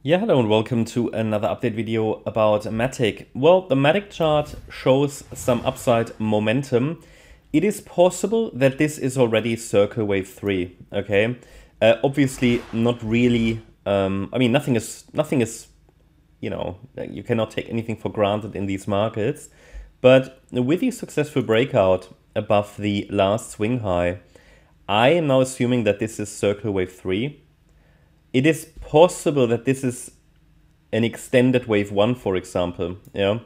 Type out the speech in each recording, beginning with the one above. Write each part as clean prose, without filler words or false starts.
Yeah, hello and welcome to another update video about MATIC. Well, the MATIC chart shows some upside momentum. It is possible that this is already circle wave 3, okay? Obviously not really, I mean, nothing is, you know, you cannot take anything for granted in these markets. But with the successful breakout above the last swing high, I am now assuming that this is circle wave 3. It is possible that this is an extended wave 1, for example. Yeah,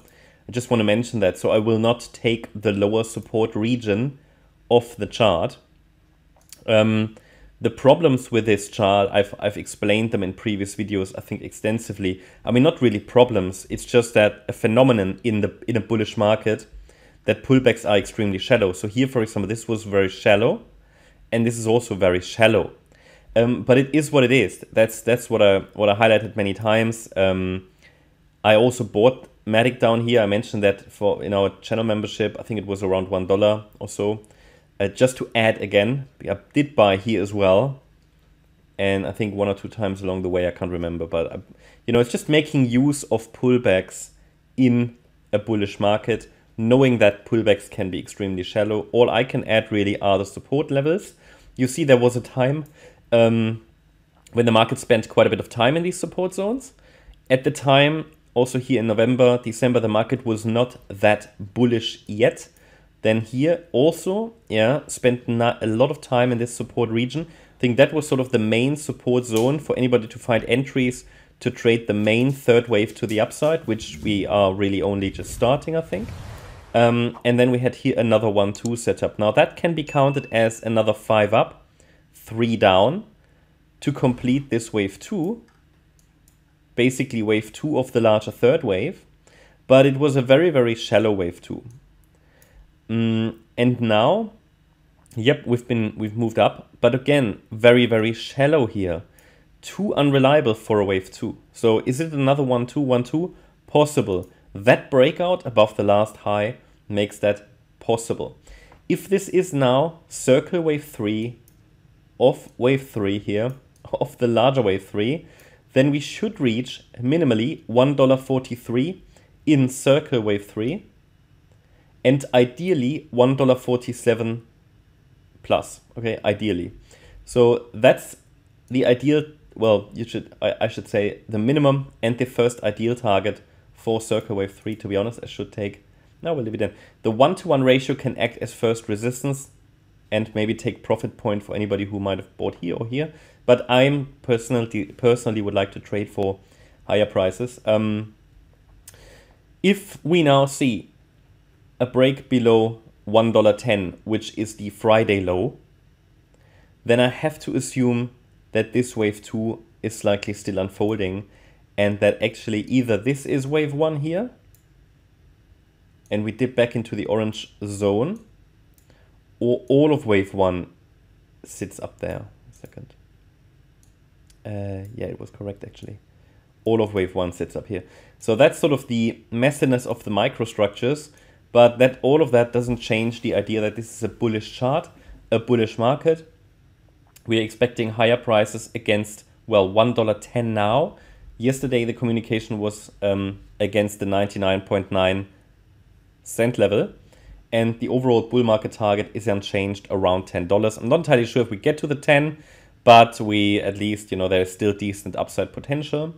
I just want to mention that. So I will not take the lower support region of the chart. The problems with this chart, I've explained them in previous videos, I think extensively. I mean, not really problems. It's just that a phenomenon in a bullish market that pullbacks are extremely shallow. So here, for example, this was very shallow, and this is also very shallow. But it is what it is. That's what I highlighted many times. I also bought MATIC down here. I mentioned that for in our channel membership. I think it was around $1 or so. Just to add again, I did buy here as well, and I think 1 or 2 times along the way. I can't remember, but you know, it's just making use of pullbacks in a bullish market, knowing that pullbacks can be extremely shallow. All I can add really are the support levels. You see, there was a time when the market spent quite a bit of time in these support zones. At the time, also here in November, December, the market was not that bullish yet. Then here also, yeah, spent a lot of time in this support region. I think that was sort of the main support zone for anybody to find entries to trade the main third wave to the upside, which we are really only just starting, I think. And then we had here another 1-2 setup. Now that can be counted as another 5 up, 3 down to complete this wave 2, basically wave 2 of the larger third wave, but it was a very, very shallow wave 2. And now, yep, we've moved up, but again, very, very shallow here. Too unreliable for a wave 2. So is it another 1-2, 1-2? Possible. That breakout above the last high makes that possible. If this is now circle wave 3, of wave 3 here, of the larger wave 3, then we should reach minimally $1.43 in circle wave 3, and ideally $1.47 plus, okay, ideally. So that's the ideal, well, I should say the minimum and the first ideal target for circle wave 3, to be honest. I should take, no, we'll leave it in. The 1-to-1 ratio can act as first resistance and maybe take profit point for anybody who might have bought here or here. But I'm personally would like to trade for higher prices. If we now see a break below $1.10, which is the Friday low, then I have to assume that this wave 2 is likely still unfolding, and that actually either this is wave 1 here, and we dip back into the orange zone, or all of wave 1 sits up there. A second. Yeah, it was correct actually. All of wave 1 sits up here. So that's sort of the messiness of the microstructures, but that all of that doesn't change the idea that this is a bullish chart, a bullish market. We are expecting higher prices against, well, $1.10 now. Yesterday the communication was against the 99.9 cent level. And the overall bull market target is unchanged around $10. I'm not entirely sure if we get to the 10, but we at least, you know, there's still decent upside potential.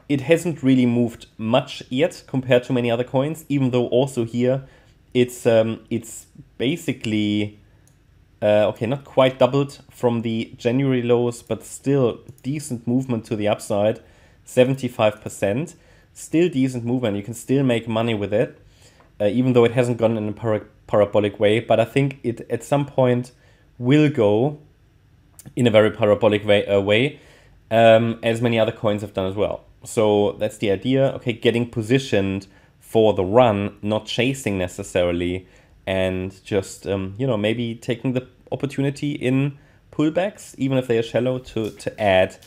It hasn't really moved much yet compared to many other coins, even though also here it's basically, okay, not quite doubled from the January lows, but still decent movement to the upside, 75%. Still decent movement. You can still make money with it. Even though it hasn't gone in a parabolic way, but I think it at some point will go in a very parabolic way, as many other coins have done as well. So that's the idea. Okay, getting positioned for the run, not chasing necessarily, and just you know, maybe taking the opportunity in pullbacks, even if they are shallow, to add.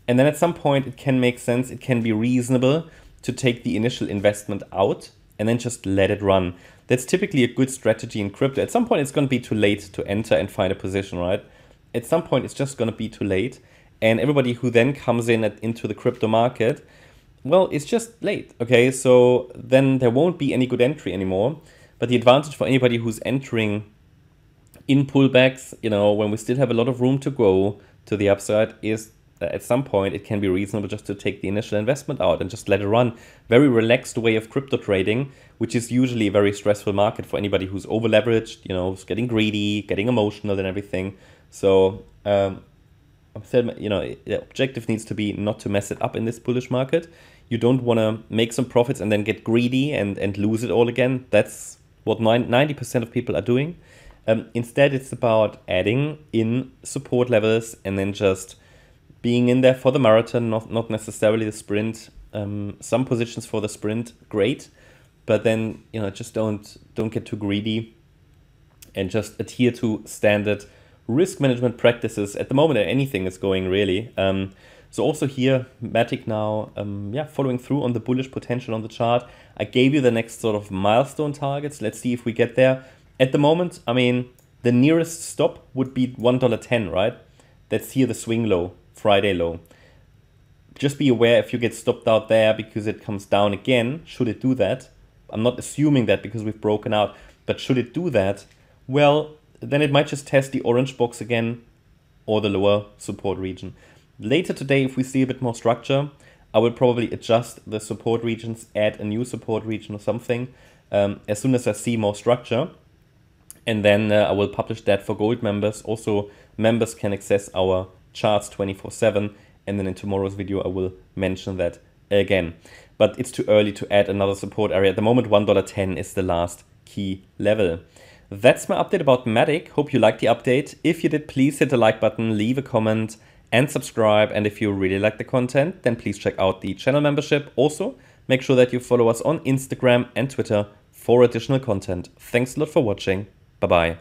And then at some point it can make sense, it can be reasonable to take the initial investment out and then just let it run. That's typically a good strategy in crypto. At some point, it's going to be too late to enter and find a position, right? At some point, it's just going to be too late. And everybody who then comes in into the crypto market, well, it's just late, okay? So then there won't be any good entry anymore. But the advantage for anybody who's entering in pullbacks, you know, when we still have a lot of room to go to the upside, is that at some point it can be reasonable just to take the initial investment out and just let it run. Very relaxed way of crypto trading, which is usually a very stressful market for anybody who's over leveraged, you know, who's getting greedy, getting emotional and everything. So, you know, the objective needs to be not to mess it up in this bullish market. You don't want to make some profits and then get greedy and lose it all again. That's what 90% of people are doing. Instead, it's about adding in support levels and then just being in there for the marathon, not necessarily the sprint. Some positions for the sprint, great, but then, you know, just don't get too greedy and just adhere to standard risk management practices. At the moment, anything is going really. So also here, MATIC now, following through on the bullish potential on the chart. I gave you the next sort of milestone targets. Let's see if we get there. At the moment, I mean, the nearest stop would be $1.10, right? That's here the swing low, Friday low. Just be aware if you get stopped out there because it comes down again, should it do that. I'm not assuming that because we've broken out, but should it do that, well, then it might just test the orange box again or the lower support region. Later today, if we see a bit more structure, I will probably adjust the support regions, add a new support region or something as soon as I see more structure. And then I will publish that for gold members. Also, members can access our charts 24/7. And then in tomorrow's video, I will mention that again. But it's too early to add another support area. At the moment, $1.10 is the last key level. That's my update about MATIC. Hope you liked the update. If you did, please hit the like button, leave a comment and subscribe. And if you really like the content, then please check out the channel membership. Also, make sure that you follow us on Instagram and Twitter for additional content. Thanks a lot for watching. Bye-bye.